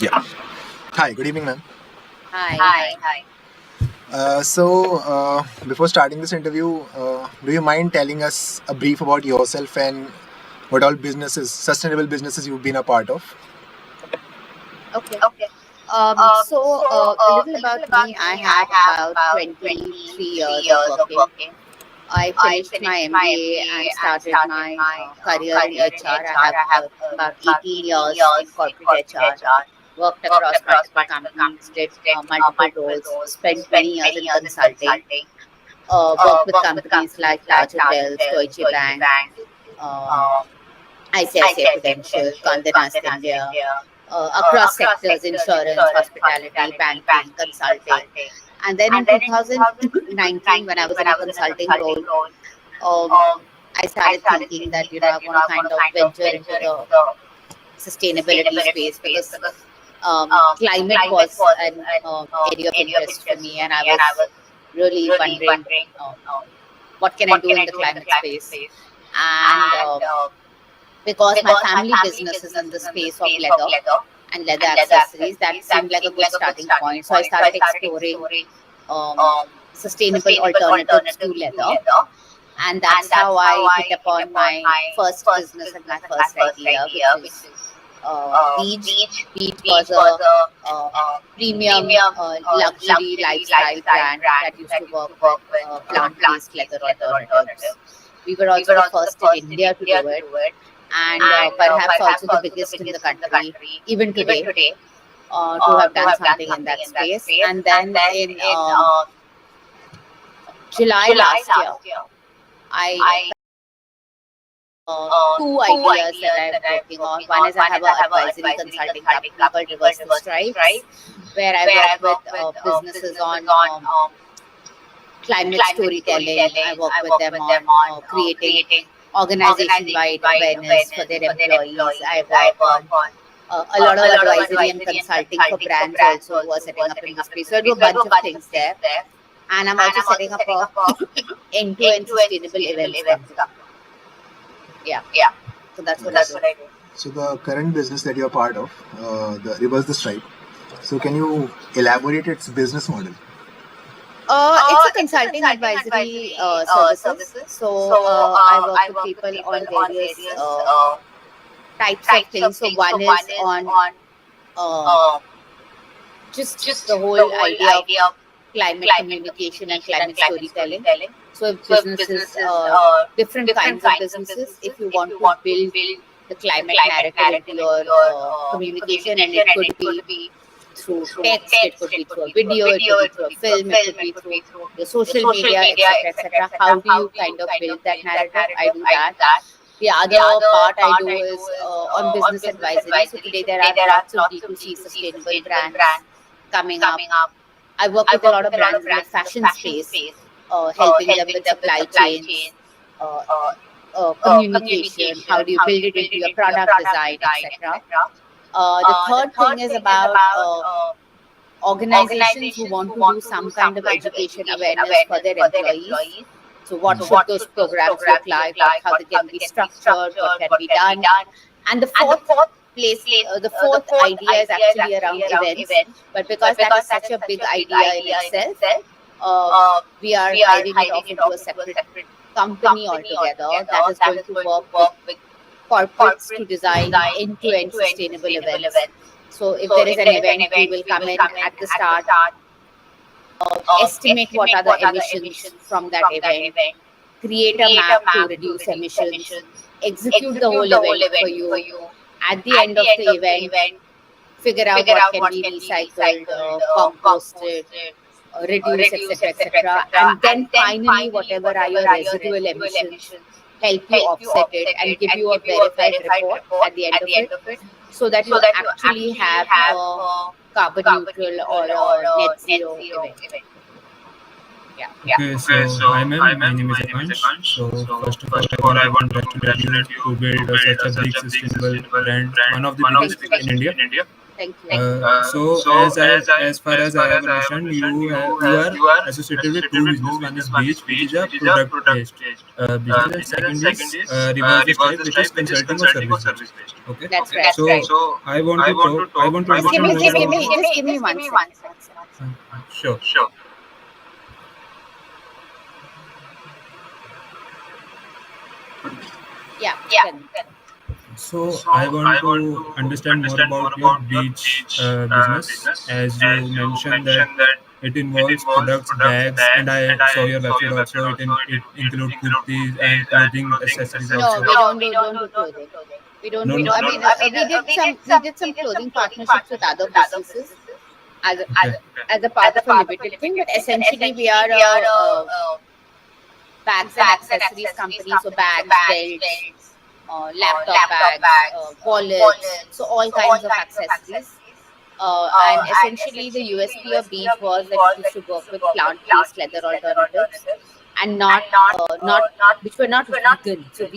Yeah. Hi, good evening, ma'am. Hi, hi. Before starting this interview, do you mind telling us a brief about yourself and what all sustainable businesses you've been a part of? Okay. A little about me. I have about 23 years of working. I finished my MBA and started my career in HR. I have about 18 years in corporate HR, worked across multiple companies, did multiple roles, spent many years in consulting, worked with companies like Taj Hotels, Deutsche Bank, um, ICICI Prudential, Condé Nast India, across sectors, insurance, hospitality, banking, consulting. And then in 2019, when I was in a consulting role, um, I started thinking that, I want to kind of venture into the sustainability space because climate was an area of interest for me, and I was really wondering uh, what can I do in the climate space. And because my family business is in the space of leather and leather accessories, that seemed like a good starting point. So I started exploring um, sustainable alternatives to leather, and that's how I hit upon my first business and my first idea, which is Beach. Beach was a premium luxury lifestyle brand that used to work with plant-based leather alternatives. We were also the first in India to do it, and perhaps also the biggest in the country, even today, to have done something in that space. And then in July last year, I two ideas that I'm working on. One is I have an advisory consulting company called Reverse the Stripes, where I work with businesses on climate storytelling. I work with them on creating organization-wide awareness for their employees. I work on a lot of advisory and consulting for brands also who are setting up in this space. So I do a bunch of things there. And I'm also setting up a end-to-end sustainable events company. Yeah. So that's what I do. So the current business that you're part of, the Reverse the Stripe. So can you elaborate its business model? It's a consulting advisory services. So I work with people on various types of things. So one is on just the whole idea of climate communication and climate storytelling. So if businesses, different kinds of businesses, if you want to build the climate narrative into your communication, and it could be through text, it could be through a video, it could be through a film, it could be through your social media, etc. How do you kind of build that narrative? I do that. The other part I do is on business advisory. So today there are lots of D2C sustainable brands coming up. I work with a lot of brands in the fashion space, helping them with supply chains, communication, how do you build it into your product design, etc. The third thing is about organizations who want to do some kind of education awareness for their employees. So what should those programs look like? How they can be structured? What can be done? And the fourth idea is actually around events. But because that is such a big idea in itself, we are hiving it off into a separate company altogether that is going to work with corporates to design end-to-end sustainable events. So if there is an event, we will come in at the start, estimate what are the emissions from that event, create a map to reduce emissions, execute the whole event for you. At the end of the event, figure out what can be recycled, composted, reduced, etc. And then finally, whatever are your residual emissions, help you offset it and give you a verified report at the end of it, so that you actually have a carbon neutral or a net zero event. Okay, so hi ma'am, my name is Akansh. So first of all, I want to congratulate you to build such a big sustainable brand, one of the biggest in India. Thank you. As far as I have understand, you are associated with two business. One is Beach, which is a product based business, and second is Reverse the Step, which is consulting or service based. Okay. That's right. So I want to Just give understand me, more about. just give me 1 second. Sure. Yeah. Tell me. So I want to understand more about your beach business. As you mentioned that it involves products, bags, and I saw your website also. It include kurtis and clothing accessories No, also. we don't do clothing. We don't No, do. no. I mean, we did some clothing partnerships with other businesses as a, Okay. as a part of a limited thing, but essentially we are a bags and accessories company. So bags, belts, laptop bags, wallets, so all kinds of accessories. And essentially, the USP of Beach was that it used to work with plant-based leather alternatives, and not which were not vegan. So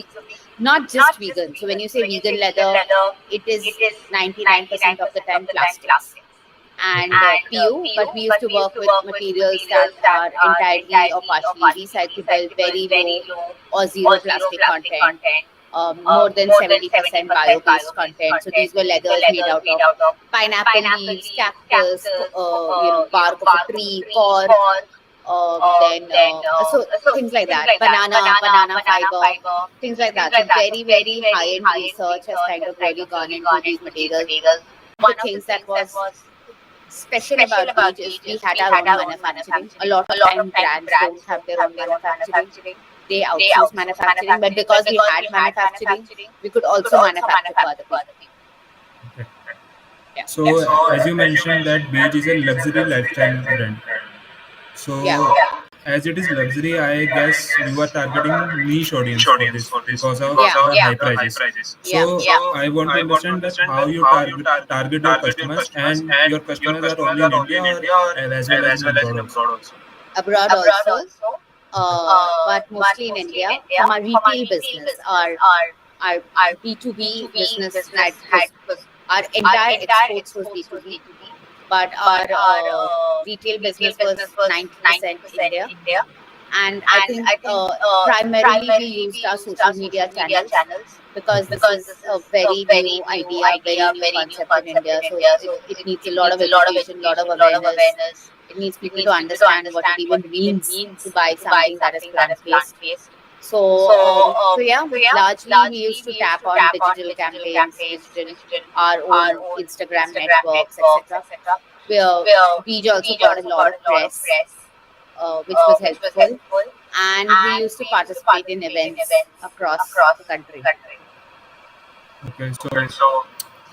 not just vegan. So when you say vegan leather, it is 99% of the time plastics and PU, but we used to work with materials that are entirely or partially recyclable, very low or zero plastic content, more than 70% bio-based content. So these were leathers made out of pineapple leaves, cactus, bark of a tree, cork, then so things like that, banana fiber, things like that. So very, very high-end research has kind of really gone into these materials. One of the things that was special about Beach is we had our own manufacturing. A lot of time brands don't have their own manufacturing. They outsource manufacturing, but because we had manufacturing, we could also manufacture for other people. Okay. Yeah. So as you mentioned that Beach is a luxury lifestyle brand. So Yeah. as it is luxury, I guess you are targeting niche audience for this because of Yeah. the high prices. So I want to understand that how you target your customers, and your customers are only in India or as well as in abroad also. Abroad also, but mostly in India. From our retail business, our B2B business that was our entire exports was B2B, but our retail business was 90% India. And I think primarily we used our social media channels because this is a very new idea, very new concept in India. So it needs a lot of education, a lot of awareness. It needs people to understand what it even means to buy something that is plant-based. So yeah, largely we used to tap on digital campaigns, our own Instagram networks, etc. We also got a lot of press, which was helpful, and we used to participate in events across the country. Okay, so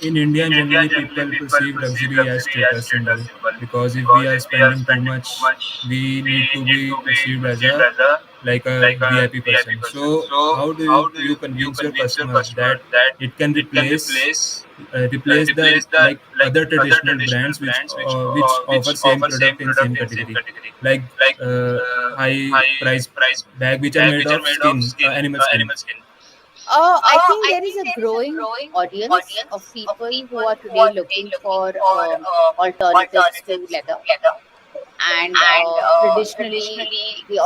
in India, generally people perceive luxury as status symbol because if we are spending too much, we need to be perceived as a like a VIP person. So how do you convince your customers that it can replace the like other traditional brands which offer same product in same category, like high price bag which are made of skin, animal skin. I think there is a growing audience of people who are today looking for alternatives to leather. And traditionally, the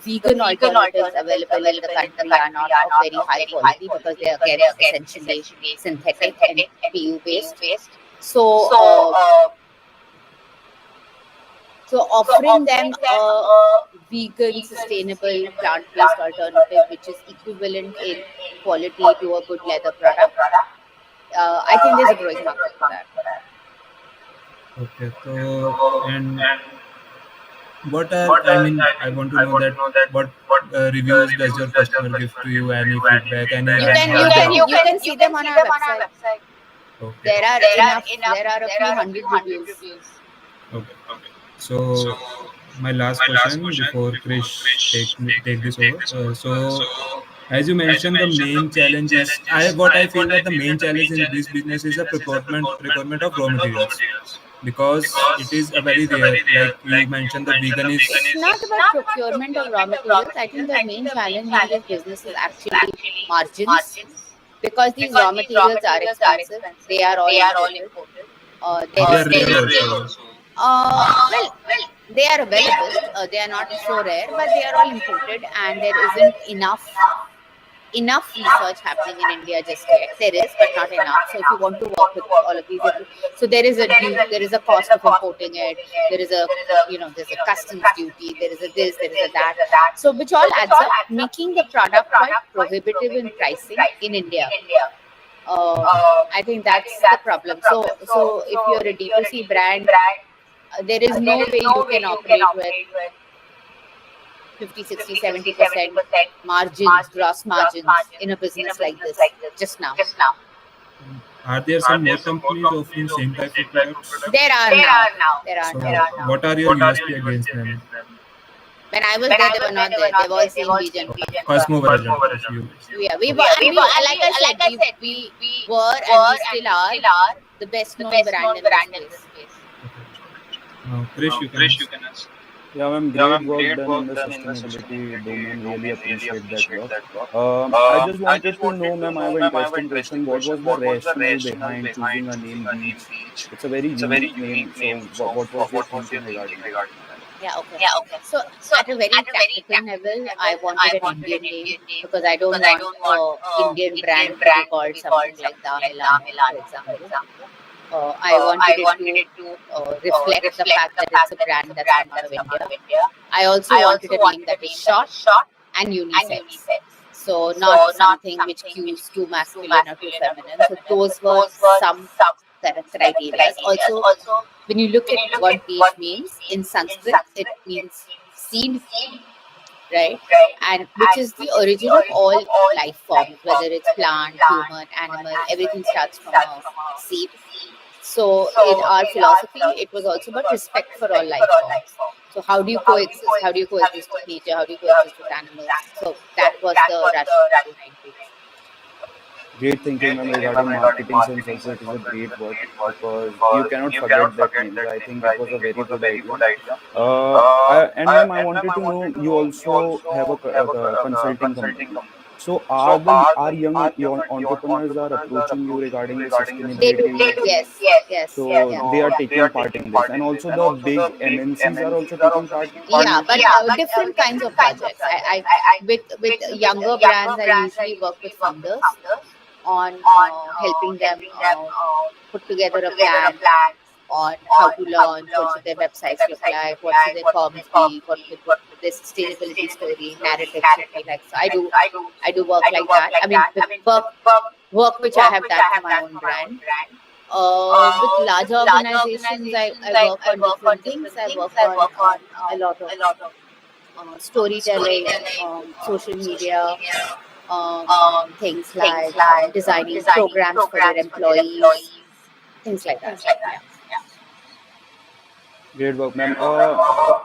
vegan alternatives available in the country are not of very high quality because they are again essentially synthetic and PU based. So offering them a vegan, sustainable, plant-based alternative which is equivalent in quality to a good leather product, I think there's a growing market for that. Okay, so and what are I want to know that what reviews does your customer give to you? Any feedback? Any You can see them on our website. Okay. There are a few hundred reviews. Okay. So my last question before Krish take this over. So as you mentioned, the main challenge is I feel that the main challenge in this business is a procurement of raw materials because it is a very rare. Like you mentioned, the vegan is It's not about procurement of raw materials. I think the main challenge in this business is actually margins. because these raw materials are expensive. They are all imported. There They is are rare still, also. well, they are available. They are not so rare, but they are all imported, and there isn't enough research happening in India just yet. There is, but not enough. So if you want to work with all of these, so there is there is a cost of importing it. There is a, there's a customs duty. There is a this, there is a that. So which all adds up, making the product quite prohibitive in pricing in India. I think that's the problem. So if you're a D2C brand, there is no way you can operate with 50, 60, 70% margins, gross margins in a business like this just now. Are there some more companies offering same type of products? There are now. So what are your USP against them? When I was there, they were not there. They were all CNG and First mover advantage. yeah, we were, and we, like I said, we were and we still are the best known brand in this space. Krish, you can answer. Yeah, ma'am, great work done in the sustainability domain. Really appreciate that work. I just wanted to know, ma'am, I have an interesting question. What was the rationale behind choosing a name Beach? It's a very unique name. So, what was your thinking regarding it? Yeah, okay. So at a very practical level, I wanted an Indian name because I don't want Indian brand to be called something like Dahila, for example. I wanted it to reflect the fact that it's a brand that's come out of India. I also wanted a name that is short and unisex. So not something which cues too masculine or too feminine. So those were some criteria. Also, when you look at what beach means in Sanskrit, it means seed, right? And which is the origin of all life forms, whether it's plant, human, animal, everything starts from a seed. So in our philosophy, it was also about respect for all life forms. So how do you coexist? How do you coexist with nature? How do you coexist with animals? So that was the rationale behind it. Great thinking, ma'am, regarding marketing sense also. It is a great work because you cannot forget that name. So I think it was a very good idea. And ma'am, I wanted to know, you also have a consulting company. So are young entrepreneurs are approaching you regarding the They do, sustainability? yes. So Yeah. they are taking part in this, and also the big MNCs are also taking part. Yeah, but different kinds of projects. I with younger brands, I usually work with founders on helping them put together a plan on how to launch, what should their websites look like, what should their comms be, what their sustainability story, narrative should be like. So I do work like that. I mean, work which I have done for my own brand. With large organizations, I work on different things. I work on a lot of storytelling, social media, things like designing programs for their employees, things like that. Yeah. Great work, ma'am.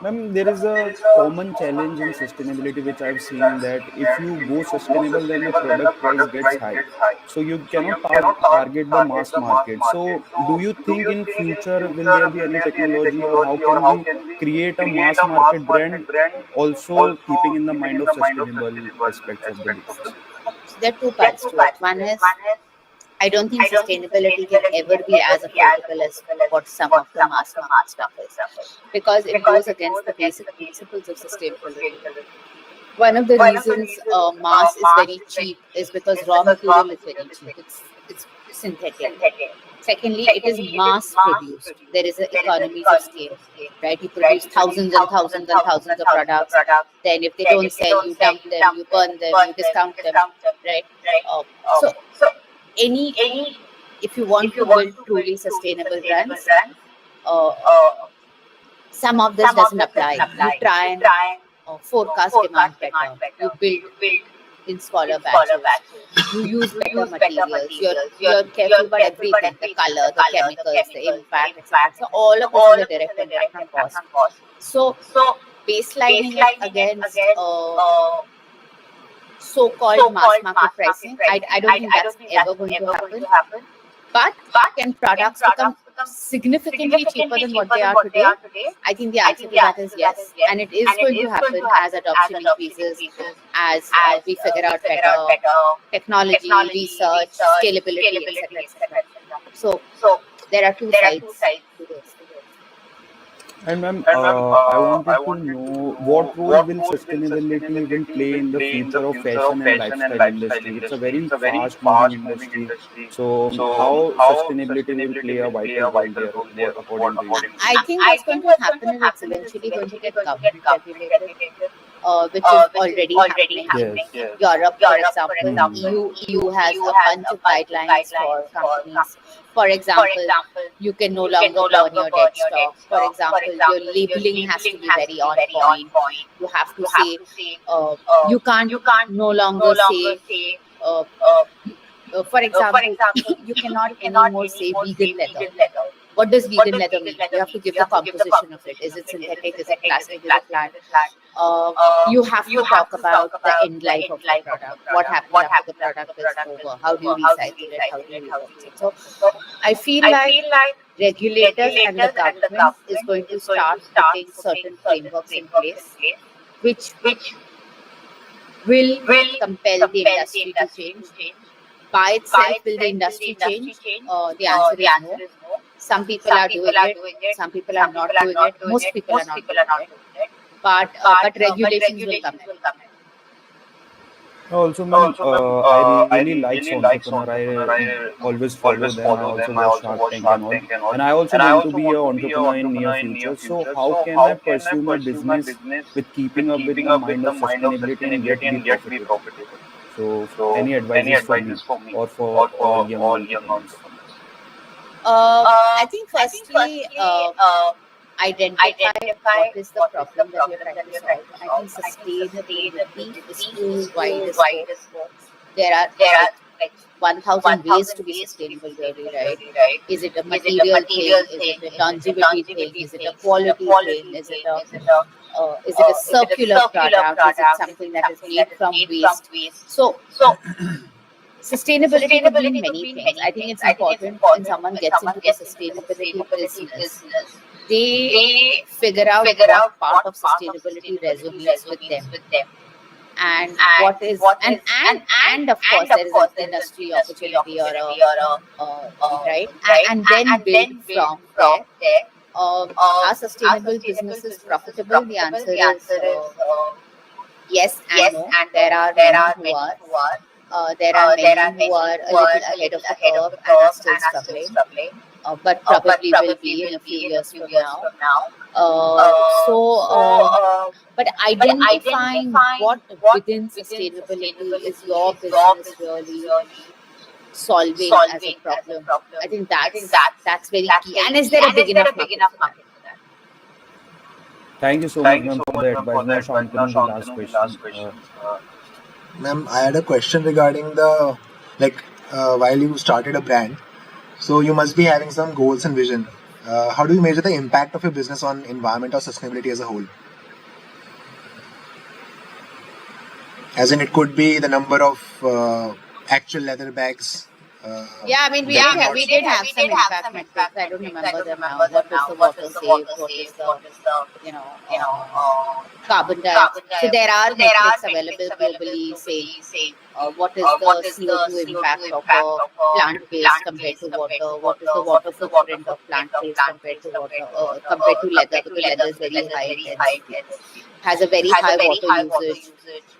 Ma'am, there is a common challenge in sustainability which I've seen, that if you go sustainable, then the product price gets high. So you cannot target the mass market. So do you think in future will there be any technology, or how can we create a mass market brand also keeping in the mind of sustainable aspects of the business? So there are two parts to it. One is, I don't think sustainability can ever be as affordable as what some of the mass market stuff is, because it goes against the basic principles of sustainability. One of the reasons mass is very cheap is because raw material is very cheap. It's synthetic. Secondly, it is mass produced. There is an economies of scale, right? You produce thousands and thousands and thousands of products. Then if they don't sell, you dump them, you burn them, you discount them, right? So if you want to build truly sustainable brands, some of this doesn't apply. You try and forecast demand better. You build in smaller batches. You use better materials. You're careful about everything: the color, the chemicals, the impact, etc. So all of this is a direct impact on cost. So baselining it against so-called mass market pricing, I don't think that's ever going to happen. But can products become significantly cheaper than what they are today? I think the answer to that is yes, and it is going to happen as adoption increases, as we figure out better technology, research, scalability, etc., etc. So there are two sides to this. And ma'am, I wanted to know what role will sustainability will play in the future of fashion and lifestyle industry. It's a very fast moving industry. So how sustainability will play a vital role there, what according to you? I think what's going to happen is it's eventually going to get government regulated, which is already happening. Yes. Europe, for example, Hmm. EU has a bunch of guidelines for companies. For example, you can no longer burn your dead stock. For example, your labeling has to be very on point. You have to say, you can't no longer say, for example, you cannot anymore say vegan leather. What does vegan leather mean? You have to give the composition of it. Is it synthetic? Is it plastic? Is it plant? You have to talk about the end life of the product. What happens after the product is over? How do you recycle it? How do you reuse it? So I feel like regulators and the government is going to start putting certain frameworks in place, which will compel the industry to change. By itself, will the industry change? The answer is no. Some people are doing it. Some people are not doing it. Most people are not doing it. But regulations will come in. Also, ma'am, I really like entrepreneur. I always follow them. I also watch Shark Tank and all. And I also want to be an entrepreneur in near future. So how can I pursue my business with keeping up with the mind of sustainability and yet be profitable? So any advices for me or for all young entrepreneurs? I think firstly, identify what is the problem that you're trying to solve. I think sustainability is too wide a scope. There are like 1,000 ways to be sustainable, really, right? Is it a material thing? Is it a longevity thing? Is it a quality thing? Is it a circular product? Is it something that is made from waste? So sustainability could mean many things. I think it's important when someone gets into the sustainability business, they figure out what part of sustainability resonates with them, and what is and of course there is an industry opportunity or a right, and then build from there. Are sustainable businesses profitable? The answer is yes and no. There are many who are. There are many who are a little ahead of the curve and are still struggling, but probably will be in a few years from now. But identifying what within sustainability is your business really solving as a problem, I think that's very key. And is there a big enough market for that? Thank you so much, ma'am, for the advice. Now, Shantanu, the last question. Ma'am, I had a question regarding the while you started a brand, so you must be having some goals and vision. How do you measure the impact of your business on environment or sustainability as a whole? As in, it could be the number of actual leather bags. Yeah, I mean, we did have some impact metrics. I don't remember them now. What was the water save? What is the carbon dioxide? So there are metrics available globally saying what is the CO2 impact of a plant based compared to water? What is the water footprint of plant based compared to water? Compared to leather, because leather is very high intensity, has a very high water usage.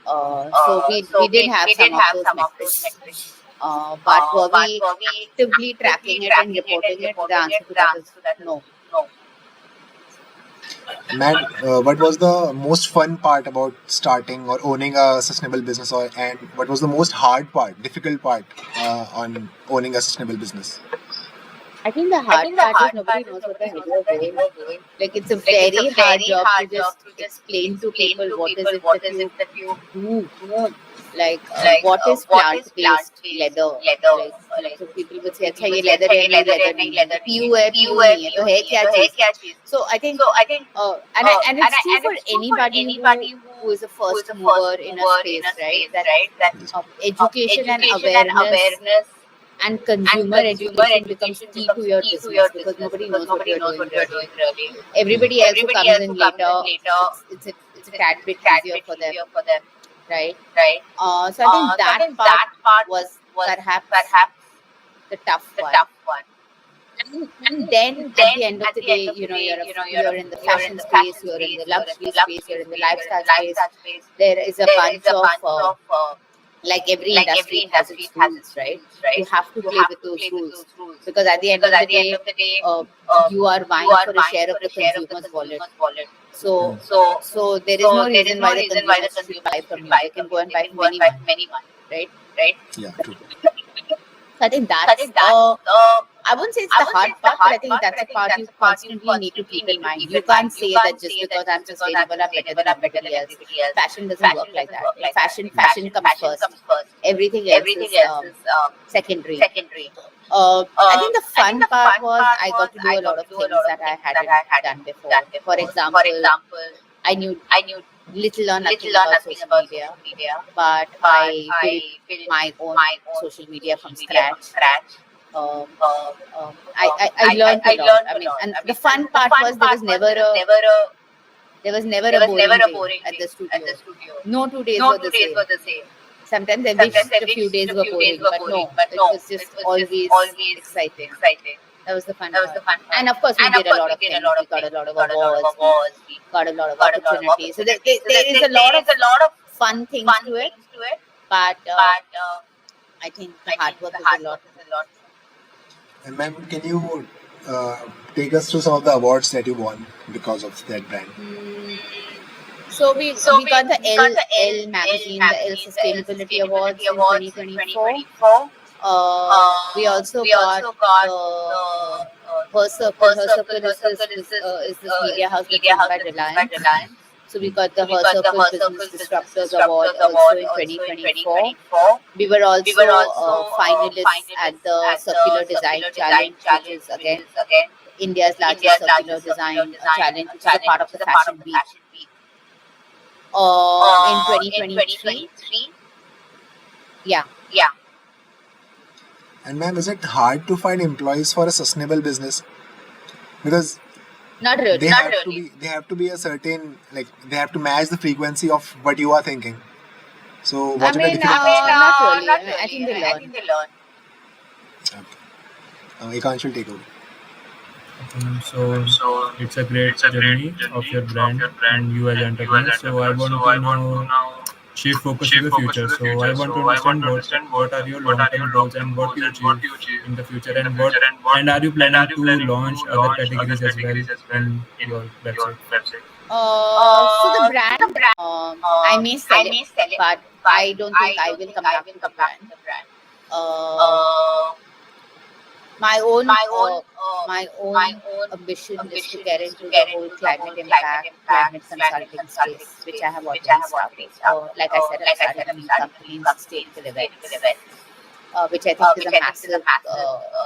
So we did have some of those metrics. But were we actively tracking it and reporting it? The answer to that is no. Man, what was the most fun part about starting or owning a sustainable business, and what was the most hard part, difficult part on owning a sustainable business? I think the hard part is nobody knows what the hell you're doing. Like, it's a very hard job to just explain to people what is it that you do. Like what is plant-based leather? Like so people would say, "अच्छा ये leather है नहीं leather PU है नहीं है तो है क्या चीज़?" So I think and it's true for anybody who is a first mover in a space, right? That education and awareness and consumer education becomes key to your business because nobody knows what you're doing really. Everybody else who comes in later, it's a tad bit easier for them, right? So I think that part was perhaps the tough one. And then at the end of the day, you're in the fashion space, you're in the luxury space, you're in the lifestyle space. There is a bunch of like every industry has its rules, right? You have to play with those rules because at the end of the day, you are vying for a share of the consumer's wallet. So there is no reason why the consumers should buy from you. They can go and buy from anyone, right? Yeah, true. So I think that's I wouldn't say it's the hard part, but I think that's a part you constantly need to keep in mind. You can't say that just because I'm sustainable, I'm better than everybody else. Fashion doesn't work like that. Like fashion comes first. Everything else is secondary. I think the fun part was I got to do a lot of things that I hadn't done before. For example, I knew little or nothing about social media, but I built my own social media from scratch. I learned a lot. I mean, and the fun part was there was never a boring day at the studio. No 2 days were the same. Sometimes I wished a few days were boring, but no, it was just always exciting. That was the fun part. And of course, we did a lot of things. We got a lot of awards. We got a lot of opportunities. So there is a lot of fun things to it. But I think the hard work is a lot. And ma'am, can you take us through some of the awards that you won because of that brand? So we got the Elle magazine, the Elle Sustainability Awards in 2024. We also got the Her Circle. Her Circle is this media house that's owned by Reliance. So we got the Her Circle Business Disruptors Award also in 2024. We were also finalists at the Circular Design Challenge, which is again India's largest circular design challenge, which is a part of the Fashion Week. In 2023. Yeah. And ma'am, is it hard to find employees for a sustainable business? Because Not really. they have to be a certain, like, they have to match the frequency of what you are thinking. So what are the different not really. I think they learn. Ekansh will take over. So it's a great journey of your brand and you as an entrepreneur. So I want to now shift focus to the future. So I want to understand what are your long-term goals and what you achieve in the future and are you planning to launch other categories as well in your website? So the brand, I may sell it, but I don't think I will come back to the brand. My own ambition is to get into the whole climate impact, climate consulting space, which I have already started. Like I said, I started a new company in sustainable events, which I think is a massive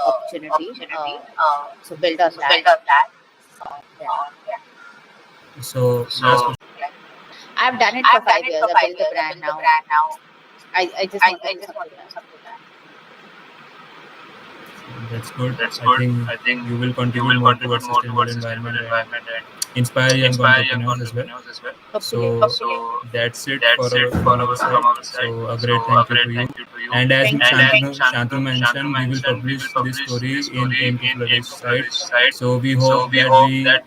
opportunity. So build on that. So last question. I've done it for 5 years. I built the brand now. I just want to do something else. That's good. I think you will contribute more towards sustainable environment and inspire young entrepreneurs as well. So that's it from our side. So a great thank you to you. And as Shantanu mentioned, we will publish this story in Aim to Flourish site. So we hope that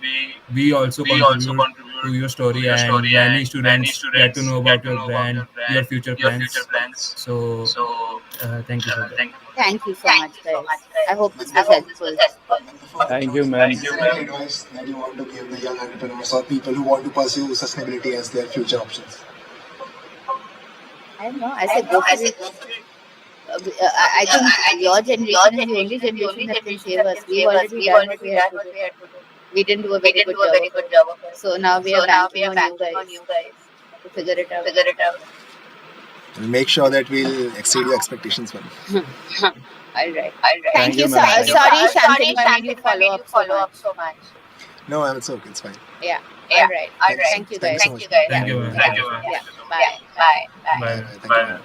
we also contribute to your story and many students get to know about your brand, your future plans. So thank you for that. Thank you so much, guys. I hope this was helpful. Thank you, ma'am. Any advice that you want to give the young entrepreneurs or people who want to pursue sustainability as their future options? I don't know. I said go for it. I think your generation is the only generation that can save us. We've already done what we had to do. We didn't do a very good job of it. So now we are banking on you guys to figure it out. We'll make sure that we'll exceed your expectations, ma'am. All right. Thank you, so ma'am. sorry, Shantanu, I made you follow up so much. No, ma'am, it's okay. It's fine. Yeah. All right. Thank you, guys. Thank you so much. Thank you. Yeah. Bye. Bye. Thank you, ma'am.